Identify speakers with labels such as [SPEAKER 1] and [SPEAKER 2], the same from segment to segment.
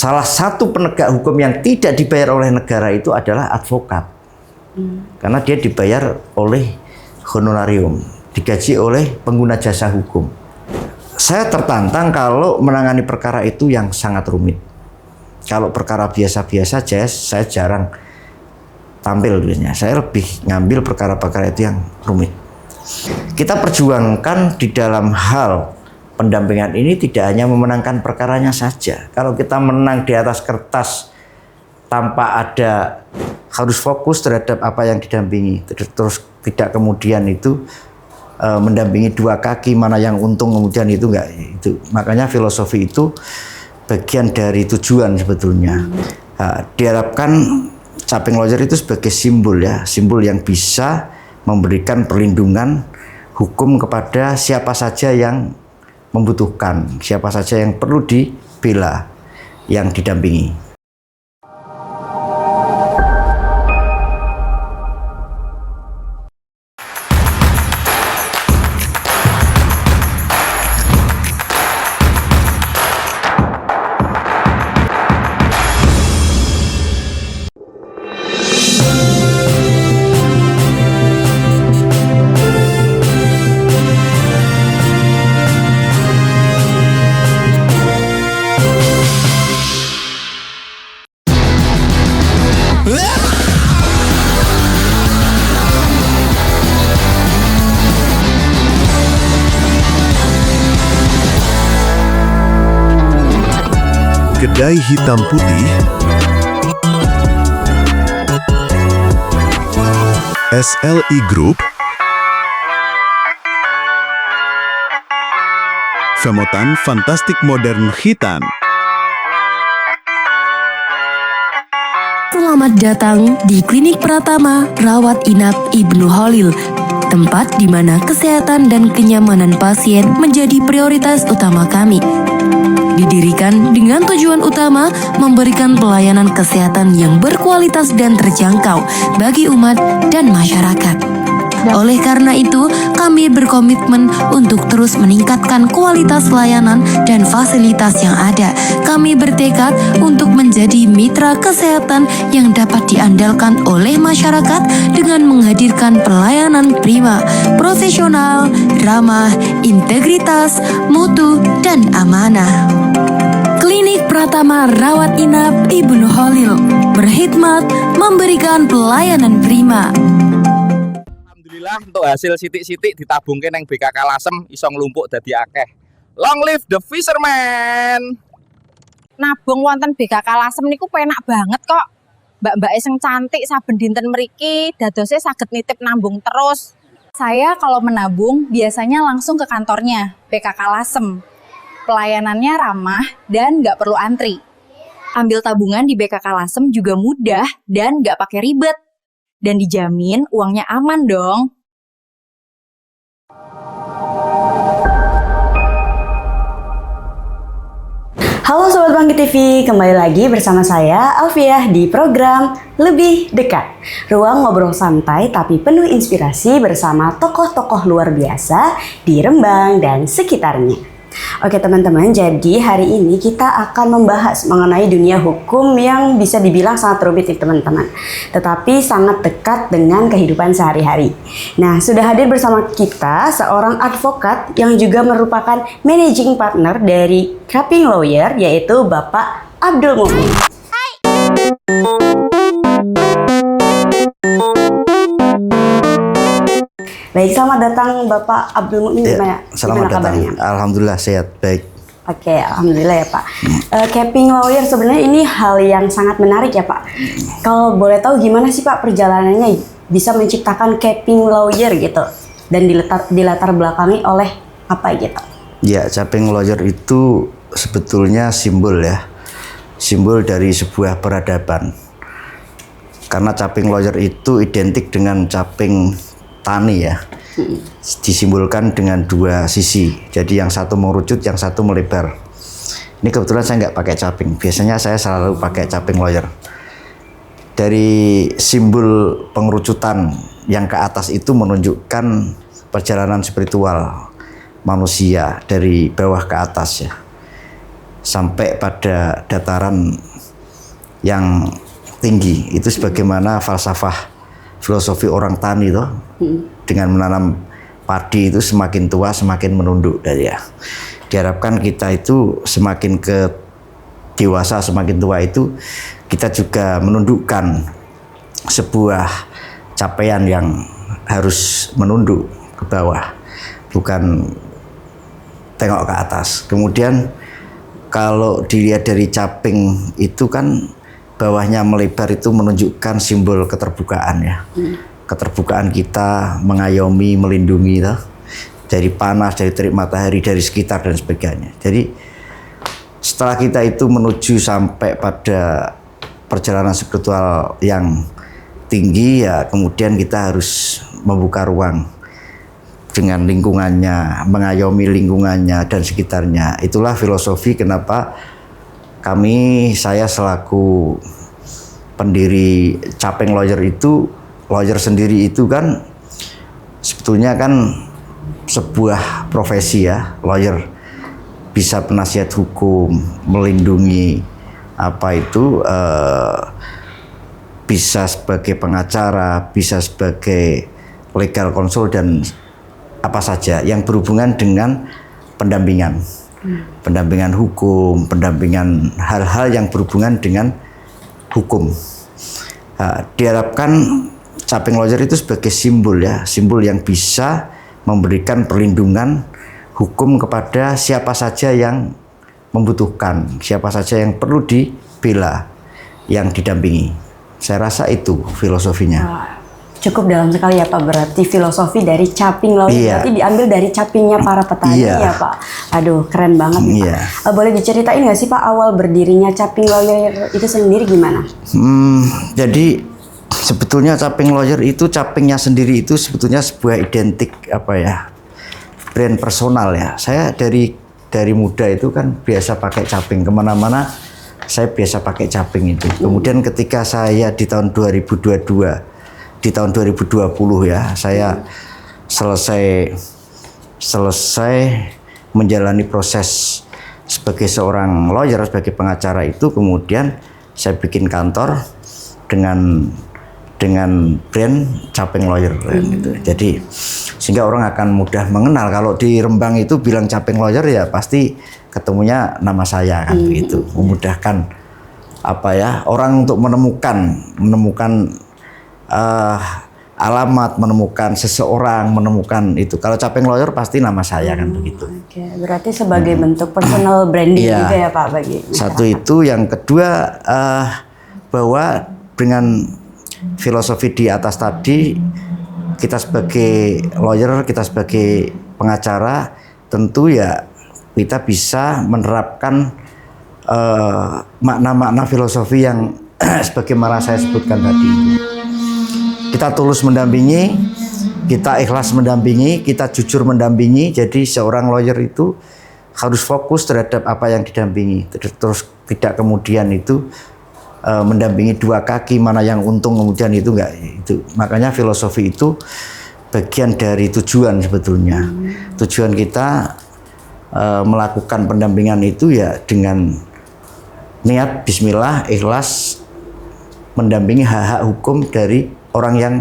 [SPEAKER 1] salah satu penegak hukum yang tidak dibayar oleh negara itu adalah advokat. Karena dia dibayar oleh honorarium, digaji oleh pengguna jasa hukum. Saya tertantang kalau menangani perkara itu yang sangat rumit. Kalau perkara biasa-biasa saja, saya jarang tampil duitnya. Saya lebih ngambil perkara-perkara itu yang rumit. Kita perjuangkan di dalam hal pendampingan ini tidak hanya memenangkan perkaranya saja. Kalau kita menang di atas kertas tanpa ada harus fokus terhadap apa yang didampingi, terus tidak kemudian itu mendampingi dua kaki, mana yang untung kemudian itu enggak itu. Makanya filosofi itu bagian dari tujuan sebetulnya. Diharapkan caping lawyer itu sebagai simbol ya, simbol yang bisa memberikan perlindungan hukum kepada siapa saja yang membutuhkan, siapa saja yang perlu dibela, yang didampingi.
[SPEAKER 2] Kedai hitam putih, SLI Group, Femotan Fantastik Modern Hitan.
[SPEAKER 3] Selamat datang di Klinik Pratama Rawat Inap Ibnu Khalil, tempat di mana kesehatan dan kenyamanan pasien menjadi prioritas utama kami. Didirikan dengan tujuan utama memberikan pelayanan kesehatan yang berkualitas dan terjangkau bagi umat dan masyarakat. Oleh karena itu, kami berkomitmen untuk terus meningkatkan kualitas layanan dan fasilitas yang ada. Kami bertekad untuk menjadi mitra kesehatan yang dapat diandalkan oleh masyarakat dengan menghadirkan pelayanan prima, profesional, ramah, integritas, mutu, dan amanah. Klinik Pratama Rawat Inap Ibnu Khalil berkhidmat memberikan pelayanan prima.
[SPEAKER 4] Alhamdulillah untuk hasil sitik-sitik ditabungke nang BKK Lasem iso nglumpuk dadi akeh. Long live the fisherman.
[SPEAKER 5] Nabung wonten BKK Lasem niku penak banget kok. Mbak-mbak sing cantik saben dinten mriki dadose saged nitip nambung terus. Saya kalau menabung biasanya langsung ke kantornya BKK Lasem. Pelayanannya ramah dan nggak perlu antri. Ambil tabungan di BKK Lasem juga mudah dan nggak pakai ribet. Dan dijamin uangnya aman dong.
[SPEAKER 6] Halo Sobat Bangkit TV, kembali lagi bersama saya Alfiah di program Lebih Dekat. Ruang ngobrol santai tapi penuh inspirasi bersama tokoh-tokoh luar biasa di Rembang dan sekitarnya. Oke teman-teman, jadi hari ini kita akan membahas mengenai dunia hukum yang bisa dibilang sangat rumit nih teman-teman, tetapi sangat dekat dengan kehidupan sehari-hari. Nah, sudah hadir bersama kita seorang advokat yang juga merupakan managing partner dari Caping Lawyer, yaitu Bapak Abdul Mukmin. Baik, selamat datang Bapak Abdul Mukmin.
[SPEAKER 1] Selamat datang. Kabarnya? Alhamdulillah sehat, baik.
[SPEAKER 6] Oke, alhamdulillah ya Pak. Caping Lawyer sebenarnya ini hal yang sangat menarik ya Pak. Kalau boleh tahu gimana sih Pak perjalanannya bisa menciptakan Caping Lawyer gitu dan dilatar belakangi oleh apa gitu?
[SPEAKER 1] Ya, Caping Lawyer itu sebetulnya simbol ya, simbol dari sebuah peradaban. Karena Caping Lawyer itu identik dengan caping tani ya, disimbolkan dengan dua sisi. Jadi yang satu mengerucut, yang satu melebar. Ini kebetulan saya nggak pakai caping. Biasanya saya selalu pakai caping lawyer. Dari simbol pengerucutan yang ke atas itu menunjukkan perjalanan spiritual manusia dari bawah ke atas ya. sampai pada dataran yang tinggi. Itu sebagaimana falsafah filosofi orang tani toh. Dengan menanam padi itu semakin tua semakin menunduk ya. Diharapkan kita itu semakin ke dewasa, semakin tua itu kita juga menundukkan sebuah capaian yang harus menunduk ke bawah, bukan tengok ke atas. Kemudian kalau dilihat dari caping itu kan bawahnya melebar, itu menunjukkan simbol keterbukaan ya. Keterbukaan kita mengayomi, melindungi dari panas, dari terik matahari, dari sekitar dan sebagainya. Jadi setelah kita itu menuju sampai pada perjalanan spiritual yang tinggi ya, kemudian kita harus membuka ruang dengan lingkungannya, mengayomi lingkungannya dan sekitarnya. Itulah filosofi kenapa saya selaku pendiri Capeng Lawyer itu, lawyer sendiri itu kan sebetulnya kan sebuah profesi ya. Lawyer bisa penasihat hukum, melindungi bisa sebagai pengacara, bisa sebagai legal counsel dan apa saja yang berhubungan dengan pendampingan. Pendampingan hukum, pendampingan hal-hal yang berhubungan dengan hukum. Diharapkan Capeng Lawyer itu sebagai simbol ya, simbol yang bisa memberikan perlindungan hukum kepada siapa saja yang membutuhkan, siapa saja yang perlu dibela, yang didampingi. Saya rasa itu filosofinya.
[SPEAKER 6] Cukup dalam sekali ya Pak, berarti filosofi dari Capeng Lawyer berarti diambil dari capingnya para petani ya Pak. Aduh, keren banget nih Pak. Boleh diceritain nggak sih Pak awal berdirinya Capeng Lawyer itu sendiri gimana?
[SPEAKER 1] Jadi sebetulnya Capeng Lawyer itu, capingnya sendiri itu sebetulnya sebuah identik brand personal ya. Saya dari muda itu kan biasa pakai caping, kemana-mana saya biasa pakai caping itu. Kemudian ketika saya di tahun 2022, di tahun 2020 ya, saya selesai menjalani proses sebagai seorang lawyer, sebagai pengacara itu, kemudian saya bikin kantor dengan brand Capeng Lawyer gitu. Jadi sehingga orang akan mudah mengenal. Kalau di Rembang itu bilang Capeng Lawyer ya pasti ketemunya nama saya kan begitu. Memudahkan orang untuk menemukan alamat, menemukan seseorang, menemukan itu. Kalau Capeng Lawyer pasti nama saya kan begitu.
[SPEAKER 6] Oke, berarti sebagai bentuk personal branding juga ya Pak bagi masyarakat.
[SPEAKER 1] Satu itu, yang kedua bahwa dengan filosofi di atas tadi, kita sebagai lawyer, kita sebagai pengacara, tentu ya kita bisa menerapkan makna-makna filosofi yang sebagaimana saya sebutkan tadi. Kita tulus mendampingi, kita ikhlas mendampingi, kita jujur mendampingi. Jadi seorang lawyer itu harus fokus terhadap apa yang didampingi. Terus tidak kemudian itu mendampingi dua kaki, mana yang untung kemudian itu enggak. Itu makanya filosofi itu bagian dari tujuan sebetulnya. Tujuan kita melakukan pendampingan itu ya dengan niat bismillah, ikhlas mendampingi hak-hak hukum dari orang yang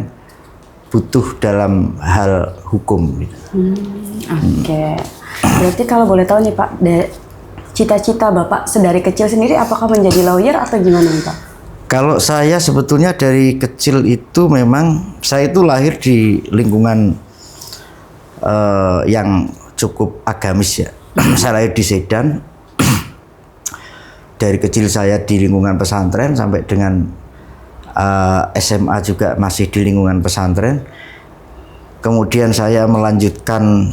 [SPEAKER 1] butuh dalam hal hukum.
[SPEAKER 6] Oke. Berarti kalau boleh tahu nih Pak, cita-cita Bapak sedari kecil sendiri apakah menjadi lawyer atau gimana nih Pak?
[SPEAKER 1] Kalau saya sebetulnya dari kecil itu memang saya itu lahir di lingkungan yang cukup agamis ya. Saya lahir di Sedan. Dari kecil saya di lingkungan pesantren sampai dengan SMA juga masih di lingkungan pesantren. Kemudian saya melanjutkan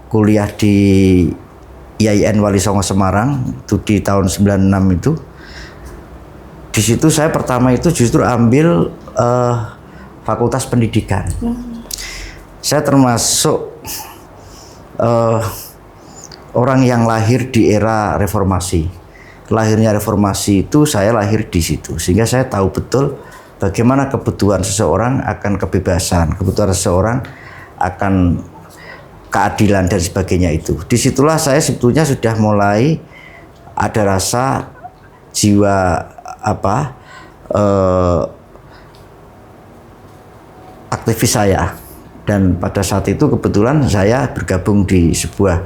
[SPEAKER 1] kuliah di IAIN Wali Songo Semarang itu di tahun 96 itu. Di situ saya pertama itu justru ambil fakultas pendidikan. Saya termasuk orang yang lahir di era reformasi. Lahirnya reformasi itu saya lahir di situ, sehingga saya tahu betul bagaimana kebutuhan seseorang akan kebebasan, kebutuhan seseorang akan keadilan dan sebagainya itu. Disitulah saya sebetulnya sudah mulai ada rasa jiwa aktivis saya. Dan pada saat itu kebetulan saya bergabung di sebuah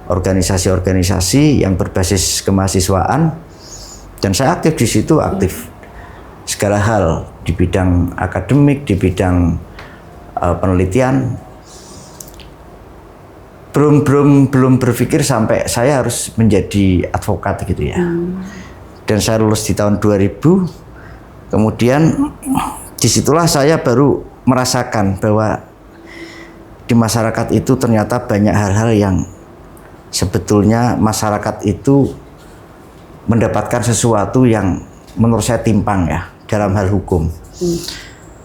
[SPEAKER 1] organisasi-organisasi yang berbasis kemahasiswaan, dan saya aktif di situ, aktif segala hal di bidang akademik, di bidang penelitian. Belum berpikir sampai saya harus menjadi advokat gitu ya. Dan saya lulus di tahun 2000. Kemudian disitulah saya baru merasakan bahwa di masyarakat itu ternyata banyak hal-hal yang sebetulnya masyarakat itu mendapatkan sesuatu yang menurut saya timpang ya dalam hal hukum.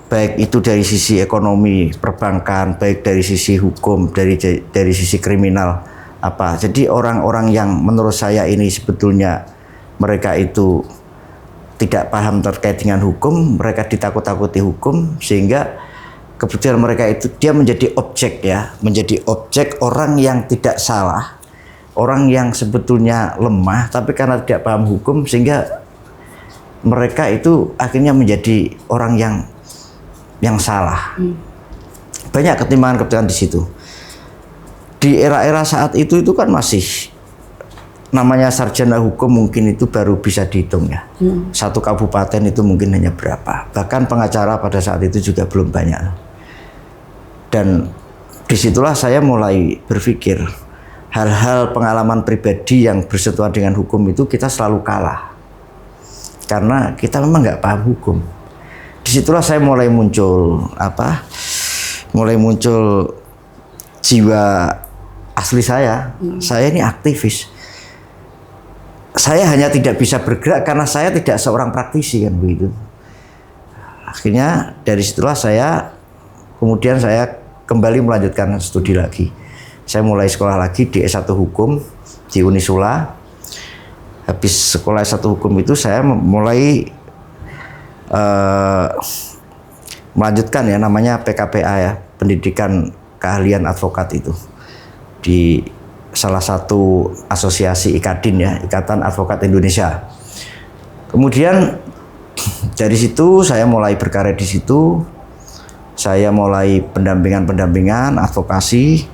[SPEAKER 1] Baik itu dari sisi ekonomi perbankan, baik dari sisi hukum, dari sisi kriminal apa. Jadi orang-orang yang menurut saya ini sebetulnya mereka itu tidak paham terkait dengan hukum, mereka ditakut-takuti hukum, sehingga kebetulan mereka itu dia menjadi objek ya, menjadi objek orang yang tidak salah, orang yang sebetulnya lemah, tapi karena tidak paham hukum sehingga mereka itu akhirnya menjadi orang yang salah. Banyak ketimpangan-ketimpangan di situ. Di era-era saat itu kan masih namanya sarjana hukum mungkin itu baru bisa dihitung ya. Satu kabupaten itu mungkin hanya berapa. Bahkan pengacara pada saat itu juga belum banyak. Dan disitulah saya mulai berpikir hal-hal pengalaman pribadi yang bersentuhan dengan hukum itu kita selalu kalah. Karena kita memang nggak paham hukum. Disitulah saya mulai muncul jiwa asli saya. Saya ini aktivis. Saya hanya tidak bisa bergerak karena saya tidak seorang praktisi kan begitu. Akhirnya dari situlah kemudian saya kembali melanjutkan studi lagi. Saya mulai sekolah lagi di S1 Hukum di Unisula. Habis sekolah S1 Hukum itu saya mulai melanjutkan ya namanya PKPA ya, pendidikan keahlian advokat itu di salah satu asosiasi IKADIN ya, Ikatan Advokat Indonesia. Kemudian dari situ saya mulai berkarya di situ. Saya mulai pendampingan advokasi.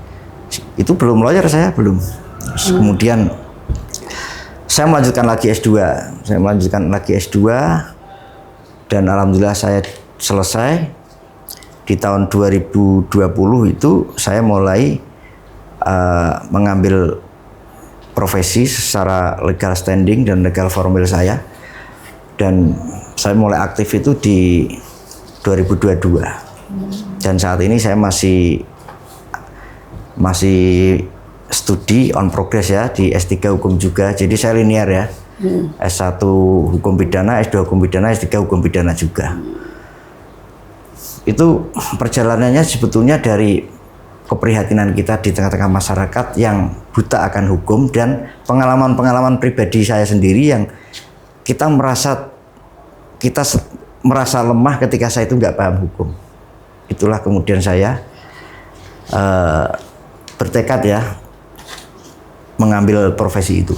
[SPEAKER 1] Itu belum lawyer saya, belum. Terus kemudian saya melanjutkan lagi S2. Dan alhamdulillah saya selesai. Di tahun 2020 itu saya mulai mengambil profesi secara legal standing dan legal formal saya. Dan saya mulai aktif itu di 2022. Dan saat ini saya masih studi on progress ya di S3 Hukum juga. Jadi saya linear ya. S1 Hukum Pidana, S2 Hukum Pidana, S3 Hukum Pidana juga. Itu perjalanannya sebetulnya dari keprihatinan kita di tengah-tengah masyarakat yang buta akan hukum dan pengalaman-pengalaman pribadi saya sendiri yang kita merasa lemah ketika saya itu nggak paham hukum. Itulah kemudian saya bertekad ya mengambil profesi itu.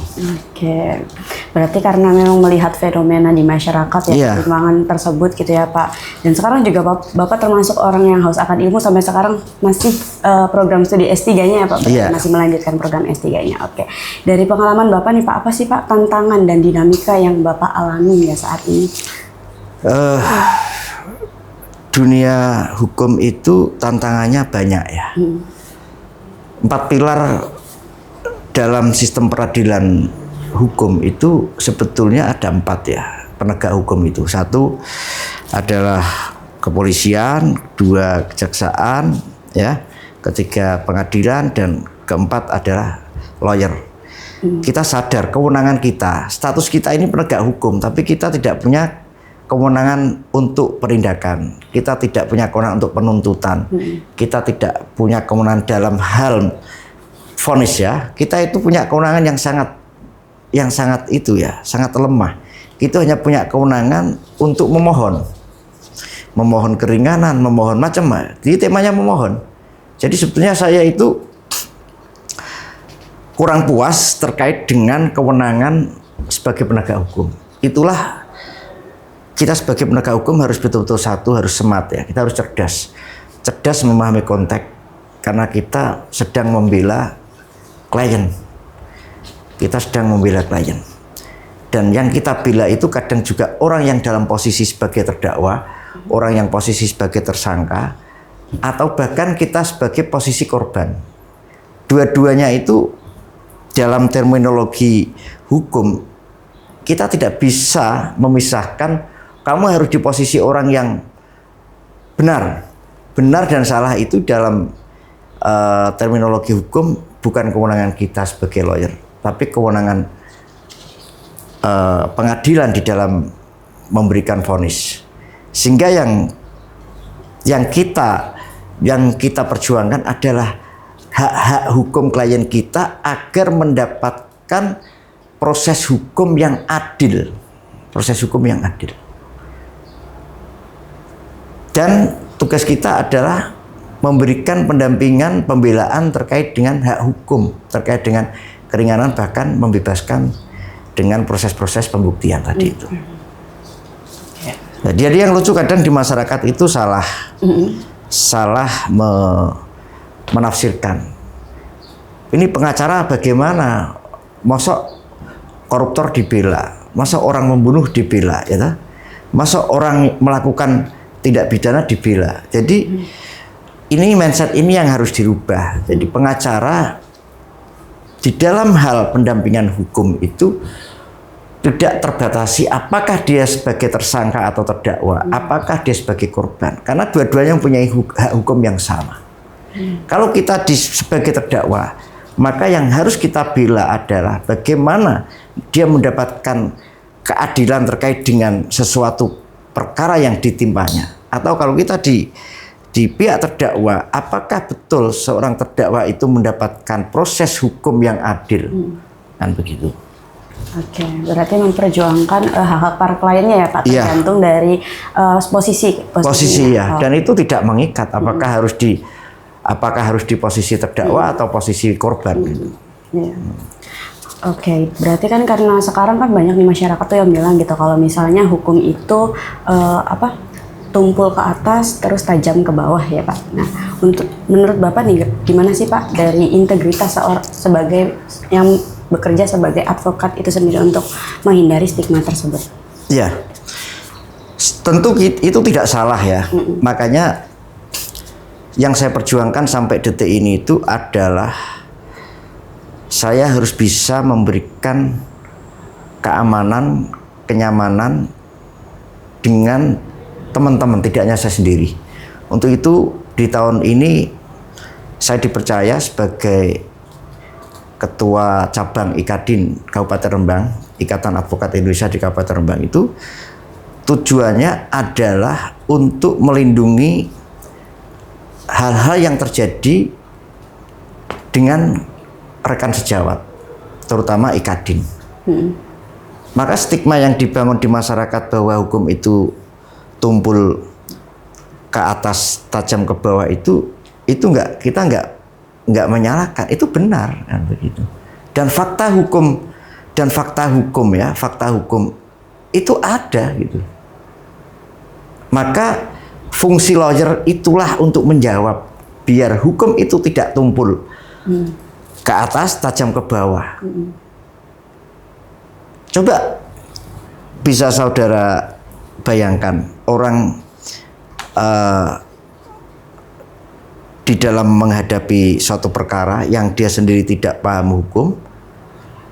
[SPEAKER 6] Oke, berarti karena memang melihat fenomena di masyarakat ya, perkembangan tersebut gitu ya Pak. Dan sekarang juga Bapak termasuk orang yang haus akan ilmu sampai sekarang masih program studi S3-nya ya Pak, masih melanjutkan program S3-nya. Oke, dari pengalaman Bapak nih Pak, apa sih Pak tantangan dan dinamika yang Bapak alami ya saat ini?
[SPEAKER 1] Dunia hukum itu tantangannya banyak ya. 4 pilar dalam sistem peradilan hukum itu sebetulnya ada 4 ya, penegak hukum itu. 1 adalah kepolisian, 2 kejaksaan, ya, 3 pengadilan, dan 4 adalah lawyer. Kita sadar kewenangan kita, status kita ini penegak hukum, tapi kita tidak punya kewenangan untuk penindakan. Kita tidak punya kewenangan untuk penuntutan. Kita tidak punya kewenangan dalam hal vonis ya. Kita itu punya kewenangan yang sangat itu ya, sangat lemah. Kita hanya punya kewenangan untuk memohon keringanan, memohon macam-macam. Jadi temanya memohon. Jadi sebetulnya saya itu kurang puas terkait dengan kewenangan sebagai penegak hukum. Itulah kita sebagai penegak hukum harus betul-betul harus smart ya. Kita harus cerdas memahami konteks karena kita sedang membela klien. Dan yang kita bela itu kadang juga orang yang dalam posisi sebagai terdakwa, orang yang posisi sebagai tersangka, atau bahkan kita sebagai posisi korban. Dua-duanya itu dalam terminologi hukum, kita tidak bisa memisahkan kamu harus di posisi orang yang benar. Benar dan salah itu dalam terminologi hukum bukan kewenangan kita sebagai lawyer, tapi kewenangan pengadilan di dalam memberikan vonis. Sehingga yang kita perjuangkan adalah hak-hak hukum klien kita agar mendapatkan proses hukum yang adil. Dan tugas kita adalah memberikan pendampingan, pembelaan terkait dengan hak hukum, terkait dengan keringanan, bahkan membebaskan dengan proses-proses pembuktian tadi itu. Nah, jadi yang lucu kadang di masyarakat itu salah menafsirkan. Ini pengacara bagaimana? Masa koruptor dibela? Masa orang membunuh dibela? Ya, masa orang melakukan tindak pidana dibela? Jadi ini mindset ini yang harus dirubah. Jadi pengacara di dalam hal pendampingan hukum itu tidak terbatasi apakah dia sebagai tersangka atau terdakwa, apakah dia sebagai korban, karena dua-duanya mempunyai hak hukum yang sama. Kalau kita sebagai terdakwa, maka yang harus kita bela adalah bagaimana dia mendapatkan keadilan terkait dengan sesuatu perkara yang ditimpanya. Atau kalau kita di pihak terdakwa, apakah betul seorang terdakwa itu mendapatkan proses hukum yang adil? Kan begitu.
[SPEAKER 6] Oke, berarti memperjuangkan hak-hak para kliennya ya Pak, tergantung dari posisi
[SPEAKER 1] ya. Dan itu tidak mengikat apakah harus di posisi terdakwa atau posisi korban.
[SPEAKER 6] Ya. Oke, berarti kan karena sekarang kan banyak nih masyarakat tuh yang bilang gitu kalau misalnya hukum itu tumpul ke atas terus tajam ke bawah ya Pak. Nah, menurut Bapak nih gimana sih Pak dari integritas sebagai yang bekerja sebagai advokat itu sendiri untuk menghindari stigma tersebut?
[SPEAKER 1] Ya, tentu itu tidak salah ya. Makanya yang saya perjuangkan sampai detik ini itu adalah saya harus bisa memberikan keamanan, kenyamanan dengan teman-teman, tidak hanya saya sendiri. Untuk itu di tahun ini saya dipercaya sebagai Ketua Cabang IKADIN Kabupaten Rembang, Ikatan Advokat Indonesia di Kabupaten Rembang itu tujuannya adalah untuk melindungi hal-hal yang terjadi dengan rekan sejawat, terutama IKADIN. Maka stigma yang dibangun di masyarakat bahwa hukum itu tumpul ke atas tajam ke bawah itu kita nggak menyalahkan, itu benar kan begitu. Dan fakta hukum itu ada gitu. Maka fungsi lawyer itulah untuk menjawab biar hukum itu tidak tumpul ke atas tajam ke bawah. Coba bisa saudara bayangkan orang di dalam menghadapi suatu perkara yang dia sendiri tidak paham hukum,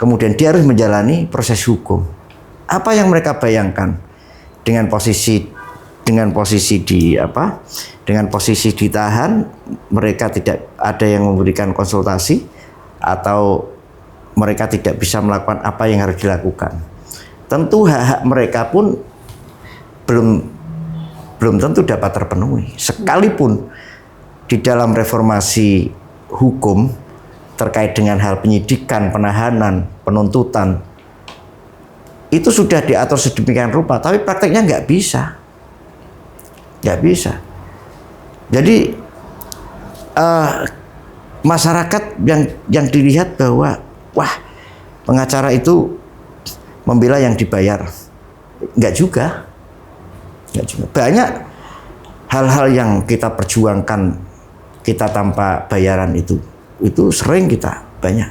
[SPEAKER 1] kemudian dia harus menjalani proses hukum. Apa yang mereka bayangkan dengan posisi ditahan, mereka tidak ada yang memberikan konsultasi atau mereka tidak bisa melakukan apa yang harus dilakukan. Tentu hak-hak mereka pun belum tentu dapat terpenuhi. Sekalipun di dalam reformasi hukum terkait dengan hal penyidikan, penahanan, penuntutan itu sudah diatur sedemikian rupa, tapi prakteknya nggak bisa. Jadi masyarakat yang dilihat bahwa wah pengacara itu membela yang dibayar. Enggak juga. Banyak hal-hal yang kita perjuangkan kita tanpa bayaran itu sering kita banyak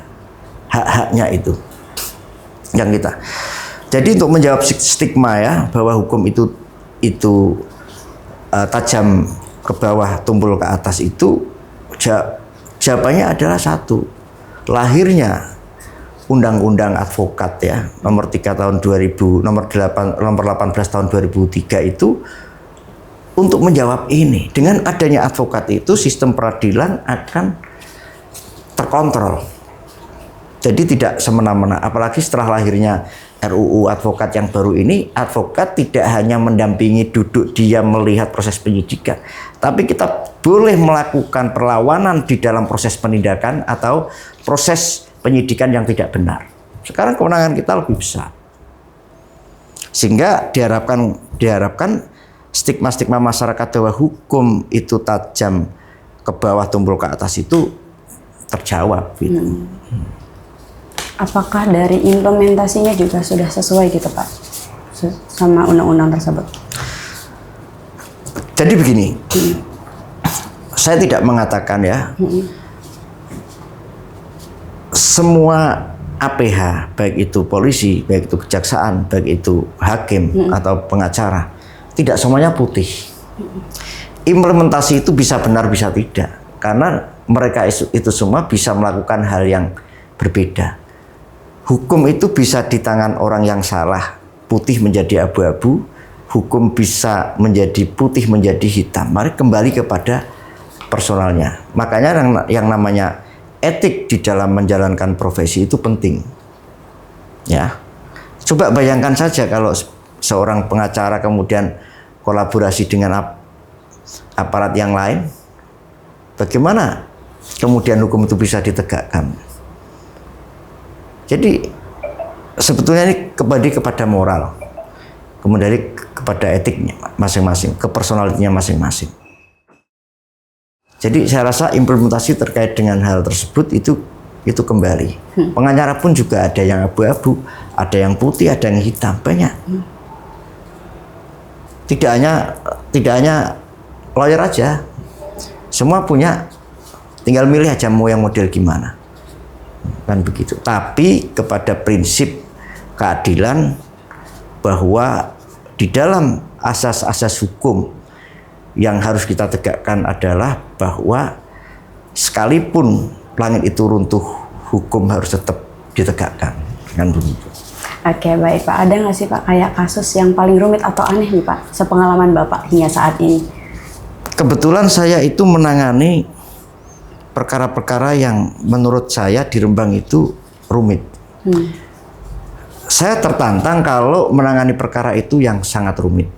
[SPEAKER 1] hak-haknya itu yang kita. Jadi untuk menjawab stigma ya bahwa hukum itu tajam ke bawah tumpul ke atas itu jawabannya adalah satu, lahirnya Undang-Undang Advokat ya nomor 3 tahun 2000 nomor 18 tahun 2003 itu untuk menjawab ini. Dengan adanya advokat itu sistem peradilan akan terkontrol. Jadi tidak semena-mena, apalagi setelah lahirnya RUU advokat yang baru ini, advokat tidak hanya mendampingi duduk diam melihat proses penyidikan, tapi kita boleh melakukan perlawanan di dalam proses penindakan atau proses penyidikan yang tidak benar. Sekarang kewenangan kita lebih besar. Sehingga diharapkan stigma-stigma masyarakat bahwa hukum itu tajam ke bawah tumpul ke atas itu terjawab gitu.
[SPEAKER 6] Apakah dari implementasinya juga sudah sesuai gitu Pak sama undang-undang tersebut?
[SPEAKER 1] Jadi begini, saya tidak mengatakan ya semua APH, baik itu polisi, baik itu kejaksaan, baik itu hakim atau pengacara, tidak semuanya putih. Implementasi itu bisa benar bisa tidak, karena mereka itu semua bisa melakukan hal yang berbeda. Hukum itu bisa di tangan orang yang salah, putih menjadi abu-abu. Hukum bisa menjadi putih menjadi hitam. Mari kembali kepada personalnya. Makanya yang namanya etik di dalam menjalankan profesi itu penting. Ya, coba bayangkan saja kalau seorang pengacara kemudian kolaborasi dengan aparat yang lain, bagaimana kemudian hukum itu bisa ditegakkan? Jadi sebetulnya ini kembali kepada moral, kemudian kepada etiknya masing-masing, ke personalitinya masing-masing. Jadi saya rasa implementasi terkait dengan hal tersebut itu kembali. Pengacara pun juga ada yang abu-abu, ada yang putih, ada yang hitam, banyak. Tidak hanya lawyer aja, semua punya, tinggal milih aja mau yang model gimana. Kan begitu. Tapi kepada prinsip keadilan bahwa di dalam asas-asas hukum yang harus kita tegakkan adalah bahwa sekalipun langit itu runtuh, hukum harus tetap ditegakkan. Kan begitu.
[SPEAKER 6] Oke, baik Pak. Ada nggak sih Pak kayak kasus yang paling rumit atau aneh nih Pak sepengalaman Bapak hingga saat ini?
[SPEAKER 1] Kebetulan saya itu menangani perkara-perkara yang menurut saya di Rembang itu rumit. Saya tertantang kalau menangani perkara itu yang sangat rumit.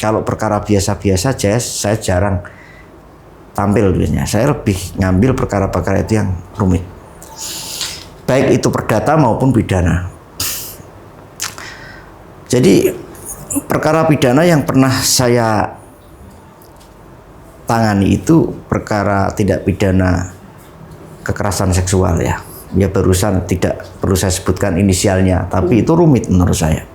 [SPEAKER 1] Kalau perkara biasa-biasa saja, saya jarang tampil biasanya. Saya lebih ngambil perkara-perkara itu yang rumit. Baik itu perdata maupun pidana. Jadi perkara pidana yang pernah saya tangani itu perkara tindak pidana kekerasan seksual ya. Ya barusan tidak perlu saya sebutkan inisialnya, tapi itu rumit menurut saya.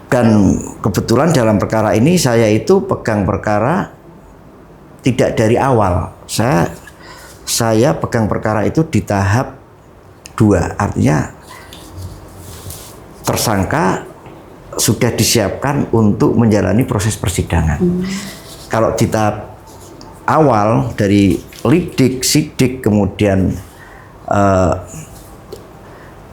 [SPEAKER 1] Dan kebetulan dalam perkara ini saya itu pegang perkara tidak dari awal. Saya pegang perkara itu di tahap 2, artinya tersangka sudah disiapkan untuk menjalani proses persidangan. Kalau di tahap awal dari lidik, sidik, kemudian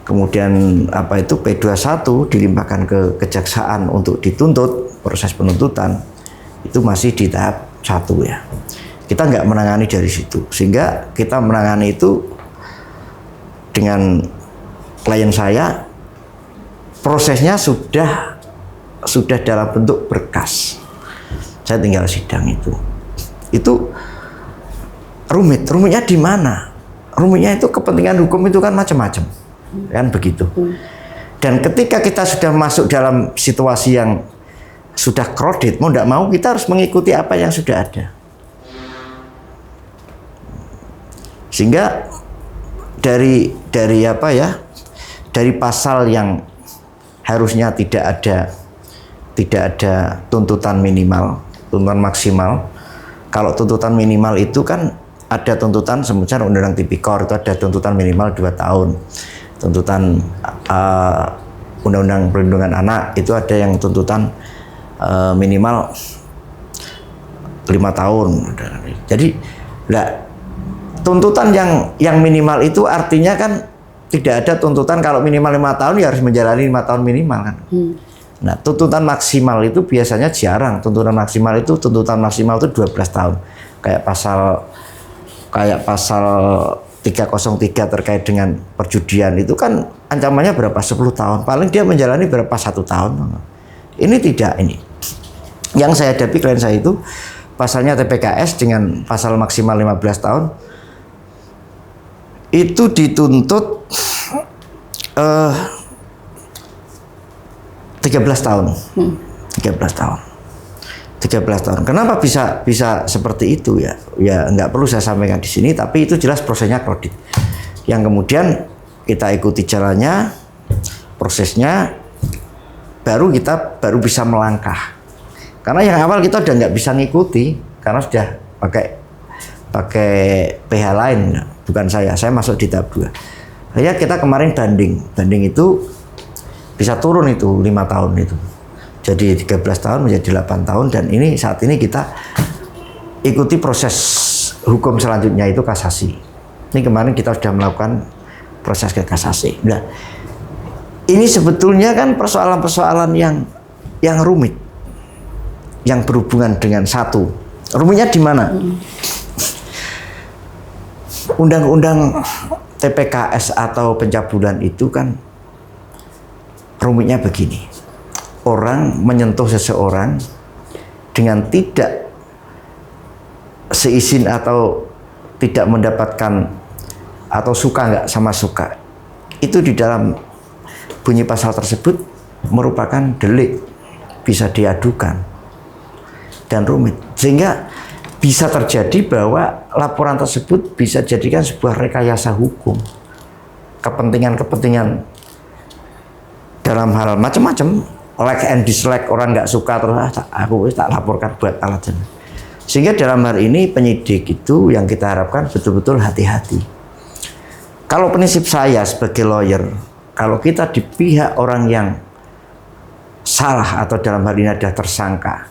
[SPEAKER 1] P21 dilimpahkan ke kejaksaan untuk dituntut, proses penuntutan itu masih di tahap 1 ya. Kita nggak menangani dari situ, sehingga kita menangani itu dengan klien saya, prosesnya sudah dalam bentuk berkas. Saya tinggal sidang itu. Itu rumitnya di mana? Rumitnya itu kepentingan hukum itu kan macam-macam, kan begitu. Dan ketika kita sudah masuk dalam situasi yang sudah crowded, mau tidak mau kita harus mengikuti apa yang sudah ada. Sehingga dari apa ya? Dari pasal yang harusnya tidak ada tuntutan minimal, tuntutan maksimal. Kalau tuntutan minimal itu kan ada tuntutan semisal Undang-Undang Tipikor itu ada tuntutan minimal 2 tahun. Tuntutan Undang-Undang Perlindungan Anak itu ada yang tuntutan minimal 5 tahun. Jadi tuntutan yang minimal itu artinya kan tidak ada tuntutan kalau minimal 5 tahun ya harus menjalani 5 tahun minimal kan. Nah, tuntutan maksimal itu biasanya jarang. Tuntutan maksimal itu 12 tahun. Kayak pasal 303 terkait dengan perjudian itu kan ancamannya berapa? 10 tahun. Paling dia menjalani berapa? 1 tahun. Ini tidak ini. Yang saya hadapi klien saya itu pasalnya TPKS dengan pasal maksimal 15 tahun. Itu dituntut 13 tahun. 13 tahun. Kenapa bisa seperti itu ya? Ya nggak perlu saya sampaikan di sini, tapi itu jelas prosesnya kredit. Yang kemudian kita ikuti jalannya, prosesnya, baru bisa melangkah. Karena yang awal kita udah nggak bisa ngikuti, karena sudah pakai PH lain, bukan saya masuk di tahap 2. Ya kita kemarin banding itu bisa turun itu 5 tahun itu. Jadi 13 tahun menjadi 8 tahun dan saat ini kita ikuti proses hukum selanjutnya itu kasasi. Ini kemarin kita sudah melakukan proses ke kasasi. Nah, ini sebetulnya kan persoalan-persoalan yang rumit, yang berhubungan dengan satu. Rumitnya di mana? Undang-undang TPKS atau pencabulan itu kan rumitnya begini. Orang menyentuh seseorang dengan tidak seizin atau tidak mendapatkan atau suka nggak sama suka. Itu di dalam bunyi pasal tersebut merupakan delik, bisa diadukan dan rumit. Sehingga bisa terjadi bahwa laporan tersebut bisa dijadikan sebuah rekayasa hukum. Kepentingan-kepentingan dalam hal macam-macam, like and dislike, orang nggak suka terus aku tak laporkan buat alasan. Sehingga dalam hal ini penyidik itu yang kita harapkan betul-betul hati-hati. Kalau prinsip saya sebagai lawyer, kalau kita di pihak orang yang salah atau dalam hal ini ada tersangka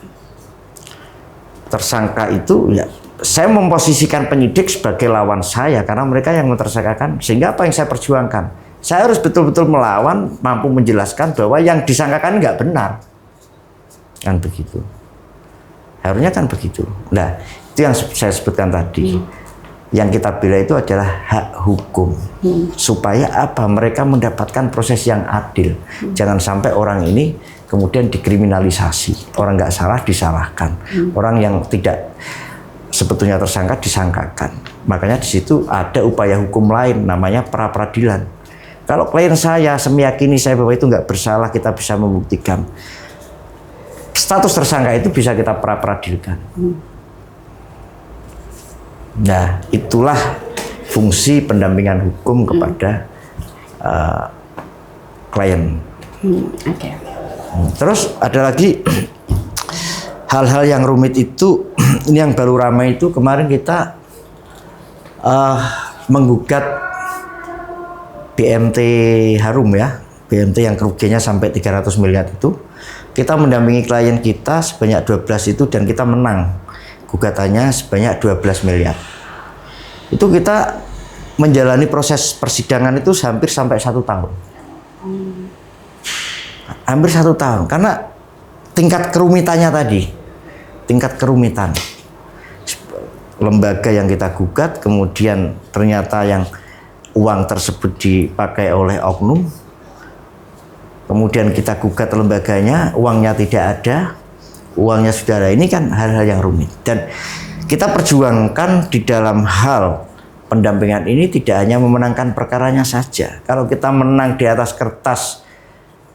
[SPEAKER 1] itu ya saya memposisikan penyidik sebagai lawan saya karena mereka yang mentersangkakan. Sehingga apa yang saya perjuangkan? Saya harus betul-betul melawan, mampu menjelaskan bahwa yang disangkakan nggak benar. Kan begitu. Harusnya kan begitu. Nah, itu yang saya sebutkan tadi. Yang kita bela itu adalah hak hukum. Supaya apa? Mereka mendapatkan proses yang adil. Jangan sampai orang ini kemudian dikriminalisasi. Orang nggak salah disalahkan. Orang yang tidak sebetulnya tersangka disangkakan. Makanya di situ ada upaya hukum lain namanya pra-peradilan. Kalau klien saya semeyakini saya bahwa itu nggak bersalah, kita bisa membuktikan. Status tersangka itu bisa kita pra-peradilkan. Nah, itulah fungsi pendampingan hukum kepada klien. Terus ada lagi hal-hal yang rumit itu, ini yang baru ramai itu kemarin kita menggugat BMT Harum ya, BMT yang kerugiannya sampai 300 miliar itu. Kita mendampingi klien kita sebanyak 12 itu dan kita menang gugatannya sebanyak 12 miliar. Itu kita menjalani proses persidangan itu hampir sampai 1 tahun. Hampir 1 tahun karena tingkat kerumitannya tadi, tingkat kerumitan lembaga yang kita gugat, kemudian ternyata yang uang tersebut dipakai oleh oknum, kemudian kita gugat lembaganya, uangnya tidak ada, uangnya sudah ada. Ini kan hal-hal yang rumit dan kita perjuangkan di dalam hal pendampingan ini tidak hanya memenangkan perkaranya saja. Kalau kita menang di atas kertas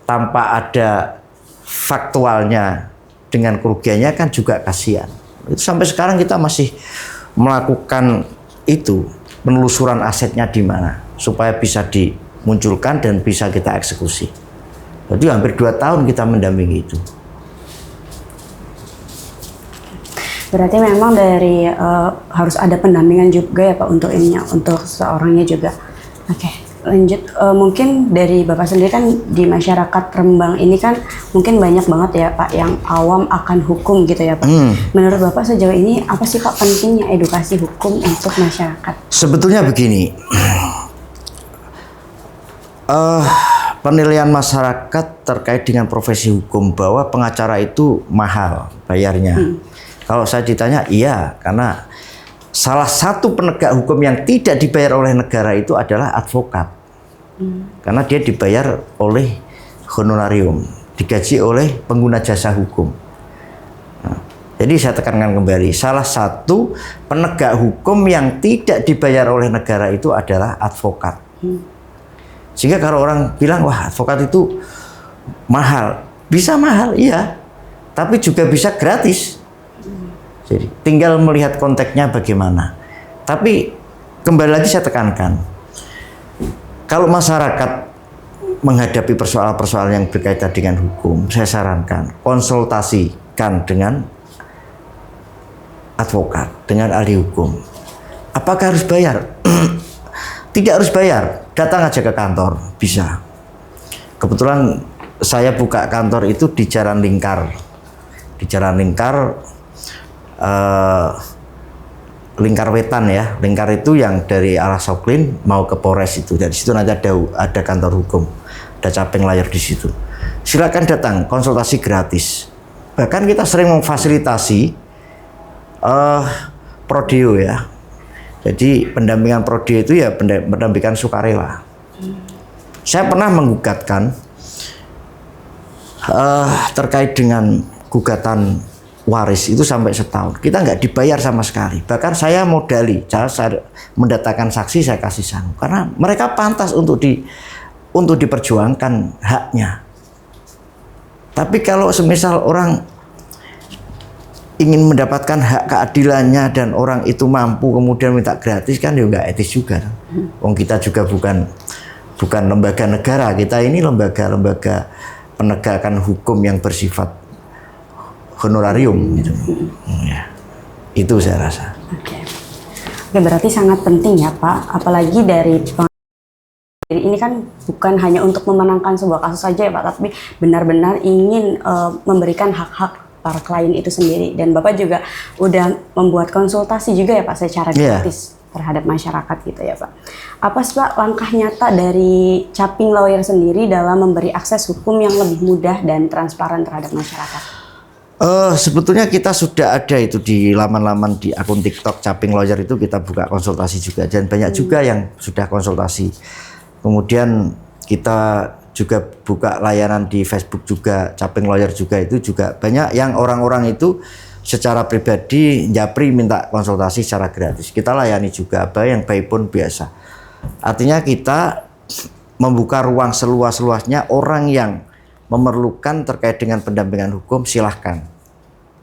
[SPEAKER 1] tanpa ada faktualnya dengan kerugiannya kan juga kasihan. Itu sampai sekarang kita masih melakukan itu, penelusuran asetnya di mana. supaya bisa dimunculkan dan bisa kita eksekusi. Jadi hampir 2 tahun kita mendampingi itu.
[SPEAKER 6] Berarti memang dari harus ada pendampingan juga ya Pak untuk ininya, untuk seorangnya juga. Oke, lanjut. Mungkin dari Bapak sendiri kan di masyarakat Rembang ini kan mungkin banyak banget ya Pak yang awam akan hukum gitu ya Pak. Menurut Bapak sejauh ini apa sih Pak pentingnya edukasi hukum untuk masyarakat?
[SPEAKER 1] Sebetulnya begini, penilaian masyarakat terkait dengan profesi hukum bahwa pengacara itu mahal bayarnya. Kalau saya ditanya, iya, karena salah satu penegak hukum yang tidak dibayar oleh negara itu adalah advokat. Karena dia dibayar oleh honorarium, digaji oleh pengguna jasa hukum. Nah, jadi saya tekankan kembali, salah satu penegak hukum yang tidak dibayar oleh negara itu adalah advokat. Sehingga kalau orang bilang, wah advokat itu mahal, bisa mahal, iya, tapi juga bisa gratis. Jadi tinggal melihat konteksnya bagaimana. Tapi kembali lagi saya tekankan, kalau masyarakat menghadapi persoalan-persoalan yang berkaitan dengan hukum, saya sarankan konsultasikan dengan advokat, dengan ahli hukum. Apakah harus bayar? Tidak harus bayar, datang aja ke kantor, bisa. Kebetulan saya buka kantor itu di Jalan Lingkar. Di Jalan Lingkar, Lingkar Wetan ya. Lingkar itu yang dari arah Soklin mau ke Polres itu. Dari situ nanti ada kantor hukum, ada Caping Layar di situ. Silakan datang, konsultasi gratis. Bahkan kita sering memfasilitasi prodeo ya. Jadi pendampingan prodeo itu ya pendampingan sukarela. Saya pernah menggugatkan terkait dengan gugatan waris itu sampai setahun. Kita nggak dibayar sama sekali. Bahkan saya modali, saya mendatangkan saksi, saya kasih sangu. Karena mereka pantas untuk diperjuangkan haknya. Tapi kalau semisal orang ingin mendapatkan hak keadilannya dan orang itu mampu kemudian minta gratis, kan ya nggak etis juga. Wong kita juga bukan lembaga negara, kita ini lembaga penegakan hukum yang bersifat honorarium gitu. Ya. Itu saya rasa.
[SPEAKER 6] Oke, berarti sangat penting ya Pak, apalagi dari ini kan bukan hanya untuk memenangkan sebuah kasus saja ya Pak, tapi benar-benar ingin memberikan hak-hak para klien itu sendiri. Dan Bapak juga udah membuat konsultasi juga ya Pak secara gratis terhadap masyarakat gitu ya Pak. Apa sih Pak langkah nyata dari Caping Lawyer sendiri dalam memberi akses hukum yang lebih mudah dan transparan terhadap masyarakat?
[SPEAKER 1] Sebetulnya kita sudah ada itu di laman-laman di akun TikTok Caping Lawyer itu kita buka konsultasi juga, dan banyak juga yang sudah konsultasi. Kemudian kita juga buka layanan di Facebook juga, Caping Lawyer juga, itu juga banyak yang orang-orang itu secara pribadi japri minta konsultasi secara gratis. Kita layani juga, apa yang baik pun biasa. Artinya kita membuka ruang seluas-luasnya, orang yang memerlukan terkait dengan pendampingan hukum silahkan.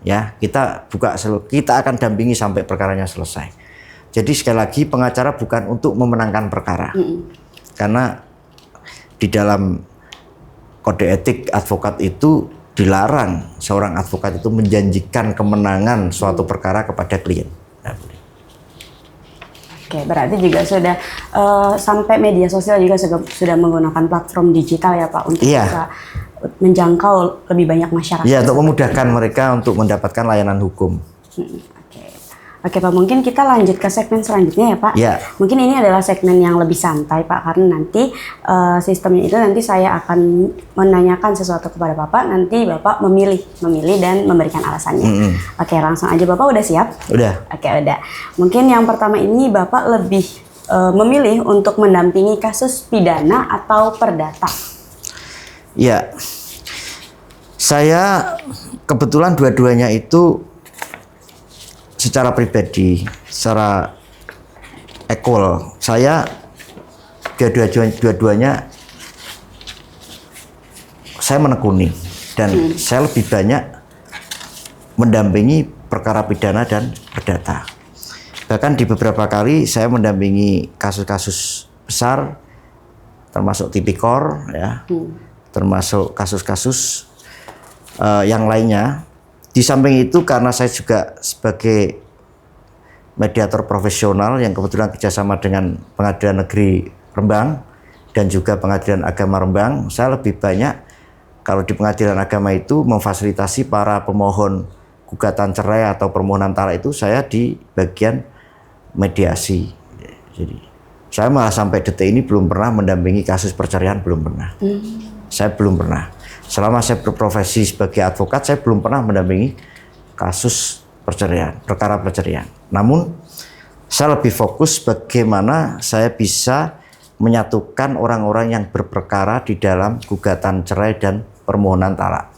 [SPEAKER 1] Ya, kita buka, kita akan dampingi sampai perkaranya selesai. Jadi sekali lagi pengacara bukan untuk memenangkan perkara. Karena di dalam kode etik advokat itu dilarang seorang advokat itu menjanjikan kemenangan suatu perkara kepada klien.
[SPEAKER 6] Oke, berarti juga sudah sampai media sosial juga sudah menggunakan platform digital ya Pak untuk bisa menjangkau lebih banyak masyarakat. Iya, untuk
[SPEAKER 1] memudahkan mereka untuk mendapatkan layanan hukum.
[SPEAKER 6] Oke Pak, mungkin kita lanjut ke segmen selanjutnya ya Pak.
[SPEAKER 1] Ya.
[SPEAKER 6] Mungkin ini adalah segmen yang lebih santai Pak, karena nanti sistemnya itu nanti saya akan menanyakan sesuatu kepada Bapak, nanti Bapak memilih dan memberikan alasannya. Oke, langsung aja Bapak udah siap?
[SPEAKER 1] Udah.
[SPEAKER 6] Oke, udah. Mungkin yang pertama ini Bapak lebih memilih untuk mendampingi kasus pidana atau perdata?
[SPEAKER 1] Ya, saya kebetulan dua-duanya itu secara pribadi, secara equal, saya dua-duanya saya menekuni, dan saya lebih banyak mendampingi perkara pidana dan perdata. Bahkan di beberapa kali saya mendampingi kasus-kasus besar, termasuk tipikor, ya, termasuk kasus-kasus yang lainnya. Di samping itu karena saya juga sebagai mediator profesional yang kebetulan kerjasama dengan Pengadilan Negeri Rembang dan juga Pengadilan Agama Rembang, saya lebih banyak kalau di Pengadilan Agama itu memfasilitasi para pemohon gugatan cerai atau permohonan talak itu saya di bagian mediasi. Jadi saya malah sampai detik ini belum pernah mendampingi kasus perceraian, belum pernah. Saya belum pernah. Selama saya berprofesi sebagai advokat, saya belum pernah mendampingi kasus perceraian, perkara perceraian. Namun, saya lebih fokus bagaimana saya bisa menyatukan orang-orang yang berperkara di dalam gugatan cerai dan permohonan talak.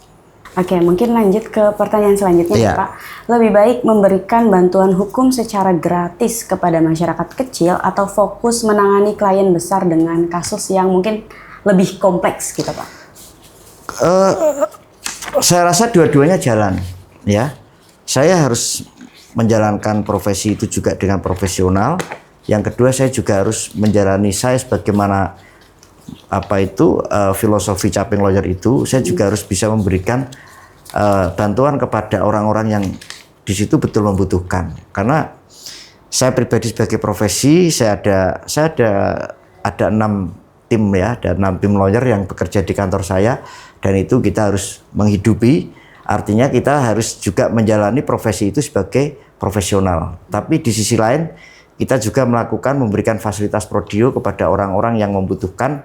[SPEAKER 6] Oke, mungkin lanjut ke pertanyaan selanjutnya ya, Pak. Lebih baik memberikan bantuan hukum secara gratis kepada masyarakat kecil atau fokus menangani klien besar dengan kasus yang mungkin lebih kompleks gitu, Pak?
[SPEAKER 1] Saya rasa dua-duanya jalan, ya. Saya harus menjalankan profesi itu juga dengan profesional. Yang kedua, saya juga harus menjalani saya sebagaimana filosofi Caping Lawyer itu. Saya juga harus bisa memberikan bantuan kepada orang-orang yang di situ betul membutuhkan. Karena saya pribadi sebagai profesi, saya ada 6 tim, ya, ada 6 tim lawyer yang bekerja di kantor saya. Dan itu kita harus menghidupi, artinya kita harus juga menjalani profesi itu sebagai profesional. Tapi di sisi lain, kita juga memberikan fasilitas prodio kepada orang-orang yang membutuhkan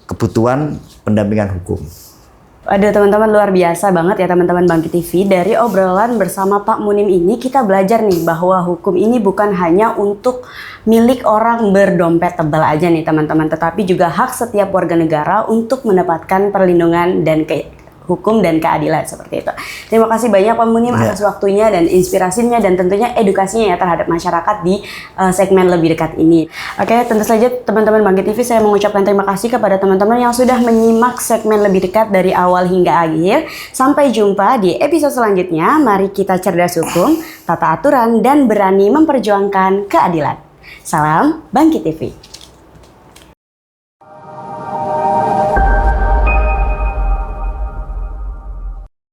[SPEAKER 1] kebutuhan pendampingan hukum.
[SPEAKER 6] Aduh teman-teman, luar biasa banget ya teman-teman Bangkit TV. Dari obrolan bersama Pak Munim ini kita belajar nih bahwa hukum ini bukan hanya untuk milik orang berdompet tebal aja nih teman-teman, tetapi juga hak setiap warga negara untuk mendapatkan perlindungan dan hukum dan keadilan seperti itu. Terima kasih banyak Pak Munim atas waktunya dan inspirasinya dan tentunya edukasinya ya terhadap masyarakat di segmen Lebih Dekat ini. Oke, tentu saja teman-teman Bangkit TV, saya mengucapkan terima kasih kepada teman-teman yang sudah menyimak segmen Lebih Dekat dari awal hingga akhir. Sampai jumpa di episode selanjutnya. Mari kita cerdas hukum, tata aturan, dan berani memperjuangkan keadilan. Salam Bangkit TV.